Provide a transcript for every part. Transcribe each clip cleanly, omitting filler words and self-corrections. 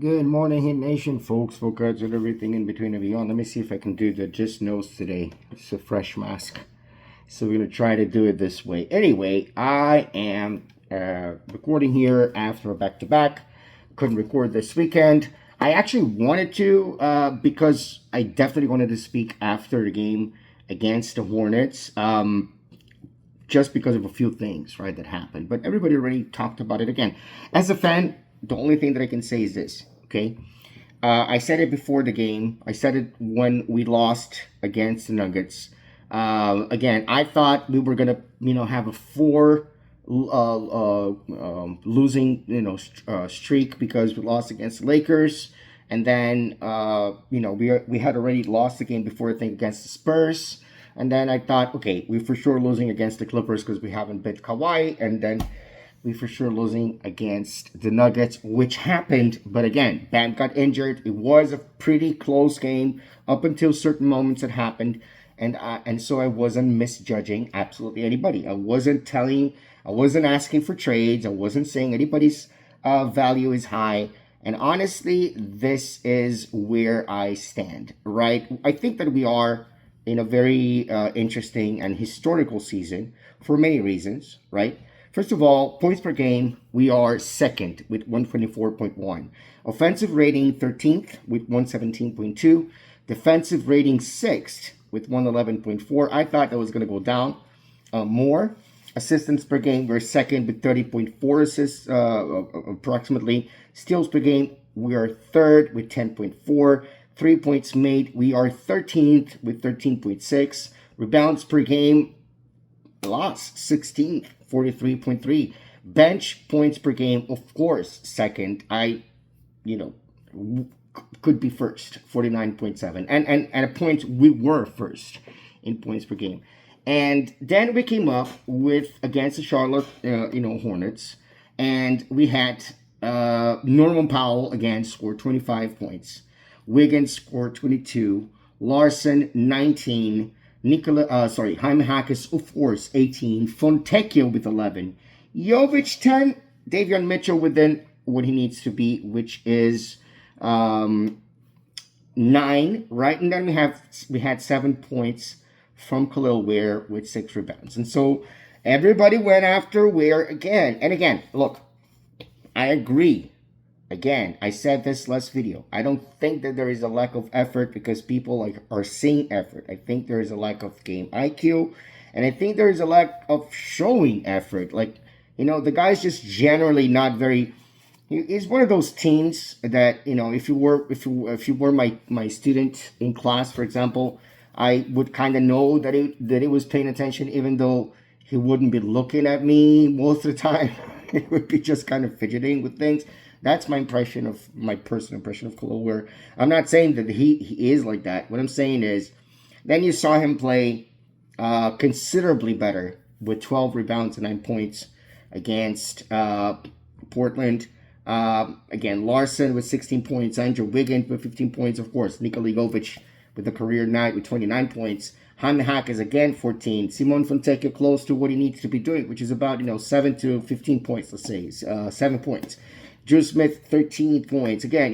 Good morning, Hit Nation, folks, folks, and everything in between and beyond. Let me see if I can do the just nose today. It's a fresh mask. So we're going to try to do it this way. Anyway, I am recording here after a back-to-back. Couldn't record this weekend. I actually wanted to because I definitely wanted to speak after the game against the Hornets. Just because of a few things, right, that happened. But everybody already talked about it again. As a fan, the only thing that I can say is this, okay? I said it before the game. I said it when we lost against the Nuggets. Again, I thought we were gonna, have a four losing, streak because we lost against the Lakers, and then, we had already lost the game before, I think, against the Spurs. And then I thought, okay, we're for sure losing against the Clippers because we haven't beat Kawhi. And then we for sure losing against the Nuggets, which happened. But again, Bam got injured. It was a pretty close game up until certain moments that happened. And so I wasn't misjudging absolutely anybody. I wasn't asking for trades. I wasn't saying anybody's value is high. And honestly, this is where I stand, right? I think that we are in a very interesting and historical season for many reasons, right? First of all, points per game, we are second with 124.1. Offensive rating, 13th with 117.2. Defensive rating, 6th with 111.4. I thought that was going to go down more. Assistance per game, we're second with 30.4 assists approximately. Steals per game, we are third with 10.4. 3 points made, we are 13th with 13.6. Rebounds per game, lost 16th, 43.3. Bench points per game, of course, second. Could be first, 49.7. And at points, we were first in points per game. And then we came up with, against the Charlotte, Hornets, and we had Norman Powell, again, scored 25 points. Wiggins scored 22. Larson, 19. Jaime Hackes, of course, 18. Fontecchio with 11. Jovic, 10. Davion Mitchell within what he needs to be, which is 9, right? And then we had 7 points from Khalil Ware with 6 rebounds. And so everybody went after Ware again. And again, look, I agree. Again, I said this last video. I don't think that there is a lack of effort because people are seeing effort. I think there is a lack of game IQ, and I think there is a lack of showing effort. The guy's just generally not very. He's one of those teens that if you were my student in class, for example, I would kind of know that he was paying attention, even though he wouldn't be looking at me most of the time. He would be just kind of fidgeting with things. That's my personal impression of Khalil Ware. I'm not saying that he is like that. What I'm saying is, then you saw him play considerably better with 12 rebounds and 9 points against Portland. Again, Larson with 16 points, Andrew Wiggins with 15 points, of course, Nikola Jovic with a career night with 29 points. Jaime Hackes again 14. Simon Fontecchio close to what he needs to be doing, which is about 7 to 15 points, let's say 7 points. Drew Smith, 13 points. Again,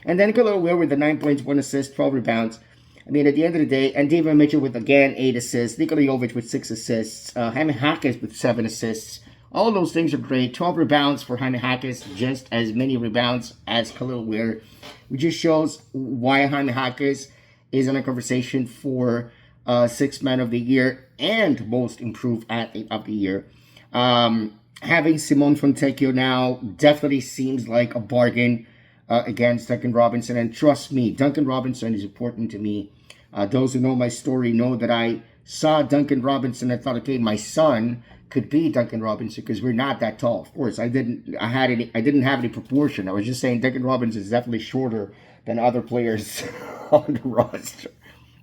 and then Khalil Ware with the 9 points, 1 assist, 12 rebounds. I mean, at the end of the day, and David Mitchell with, again, 8 assists. Nikola Jovic with 6 assists. Jaime Hackes with 7 assists. All of those things are great. 12 rebounds for Jaime Hackes, just as many rebounds as Khalil Ware, which just shows why Jaime Hackes is in a conversation for Sixth Man of the Year and Most Improved Athlete of the Year. Having Simon Fontecchio now definitely seems like a bargain against Duncan Robinson. And trust me, Duncan Robinson is important to me. Those who know my story know that I saw Duncan Robinson. I thought, okay, my son could be Duncan Robinson because we're not that tall. Of course, I didn't have any proportion. I was just saying Duncan Robinson is definitely shorter than other players on the roster.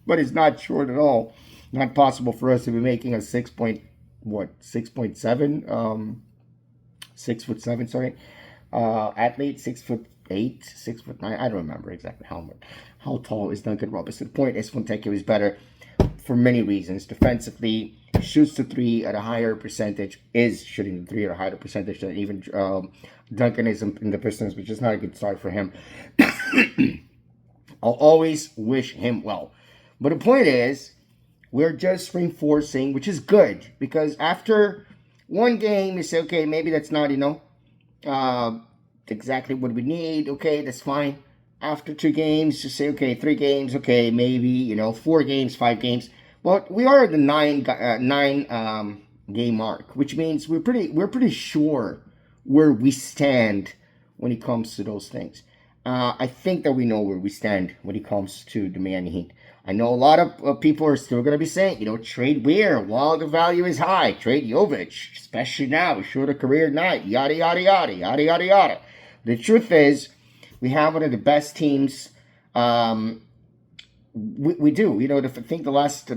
But it's not short at all. Not possible for us to be making a 6.7 6'7", sorry, athlete, 6'8", 6'9". I don't remember exactly how tall is Duncan Robinson. The point is, Fontecchio is better. for many reasons. Defensively, shoots the three at a higher percentage, is shooting the three at a higher percentage than even Duncan is in the Pistons, which is not a good start for him. I'll always wish him well. But the point is, we're just reinforcing, which is good, because after one game, you say, okay, maybe that's not, exactly what we need. Okay, that's fine. After 2 games, you say, okay, 3 games, okay, maybe, 4 games, 5 games. Well, we are at the nine game mark, which means we're pretty sure where we stand when it comes to those things. I think that we know where we stand when it comes to the Miami Heat. I know a lot of people are still going to be saying, trade Weir while the value is high. Trade Jovic, especially now, short a career night, yada, yada, yada, yada, yada, yada. The truth is, we have one of the best teams. We do. I think the last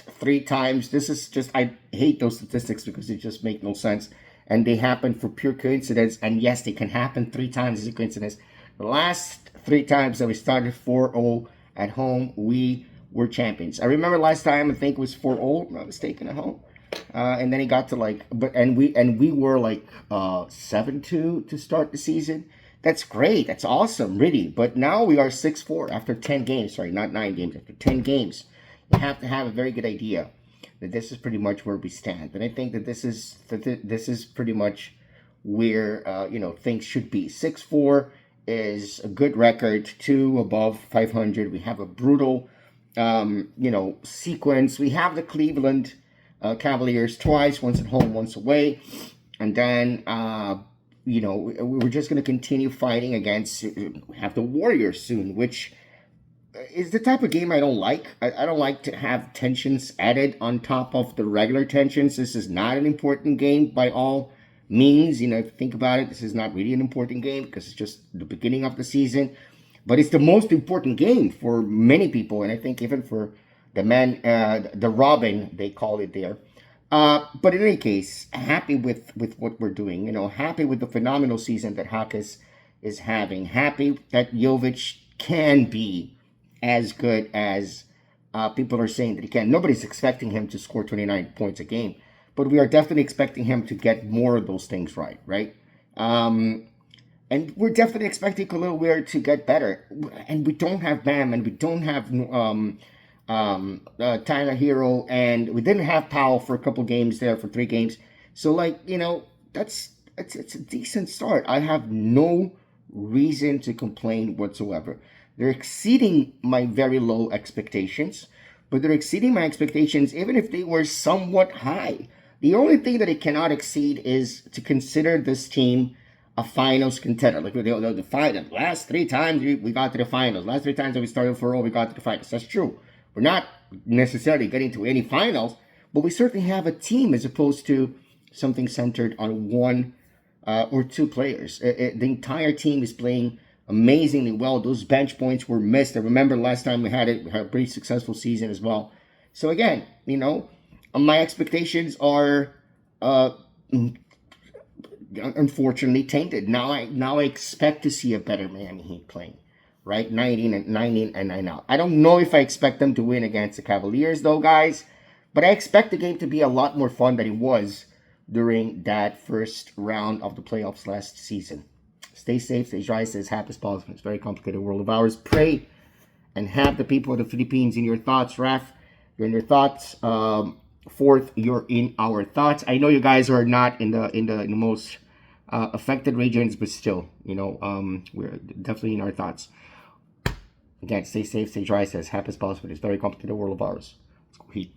3 times, this is just, I hate those statistics because they just make no sense. And they happen for pure coincidence. And yes, they can happen 3 times as a coincidence. The last 3 times that we started 4-0 at home, we were champions. I remember last time, I think it was 4-0, if I'm not mistaken, at home. And then it got to we were 7-2 to start the season. That's great. That's awesome, really. But now we are 6-4 after 10 games. Sorry, not 9 games. After 10 games, you have to have a very good idea that this is pretty much where we stand. And I think that this is pretty much where things should be. 6-4 is a good record. 2 above 500. We have a brutal sequence. We have the Cleveland Cavaliers twice, once at home, once away, and then we're just going to continue fighting against. We have the Warriors soon, which is the type of game I don't like. I don't like to have tensions added on top of the regular tensions. This is not an important game by all means. If you think about it, this is not really an important game because it's just the beginning of the season. But it's the most important game for many people, and I think even for the man, the Robin, they call it there. But in any case, happy with what we're doing. Happy with the phenomenal season that Hakas is having. Happy that Jovic can be as good as people are saying that he can. Nobody's expecting him to score 29 points a game, but we are definitely expecting him to get more of those things right? And we're definitely expecting Khalil Weir to get better. And we don't have Bam, and we don't have Tyler Hero, and we didn't have Powell for a couple games there, for 3 games. So it's a decent start. I have no reason to complain whatsoever. They're exceeding my very low expectations, but they're exceeding my expectations even if they were somewhat high. The only thing that it cannot exceed is to consider this team a finals contender. The final. Last 3 times we got to the finals. Last 3 times that we started 4-0, we got to the finals. That's true. We're not necessarily getting to any finals, but we certainly have a team as opposed to something centered on 1 or 2 players. The entire team is playing amazingly well. Those bench points were missed. I remember last time we had a pretty successful season as well. So again, my expectations are unfortunately tainted. Now I expect to see a better Miami Heat playing. Right, 19 and 9 out. I don't know if I expect them to win against the Cavaliers, though, guys. But I expect the game to be a lot more fun than it was during that first round of the playoffs last season. Stay safe, stay dry, stay as happy as possible. It's a very complicated world of ours. Pray and have the people of the Philippines in your thoughts. Raf, you're in your thoughts. Fourth, you're in our thoughts. I know you guys are not in the most affected regions, but still, we're definitely in our thoughts. Again, stay safe, stay dry, stay as happy as possible. It's a very complicated world of ours. Let's go Heat.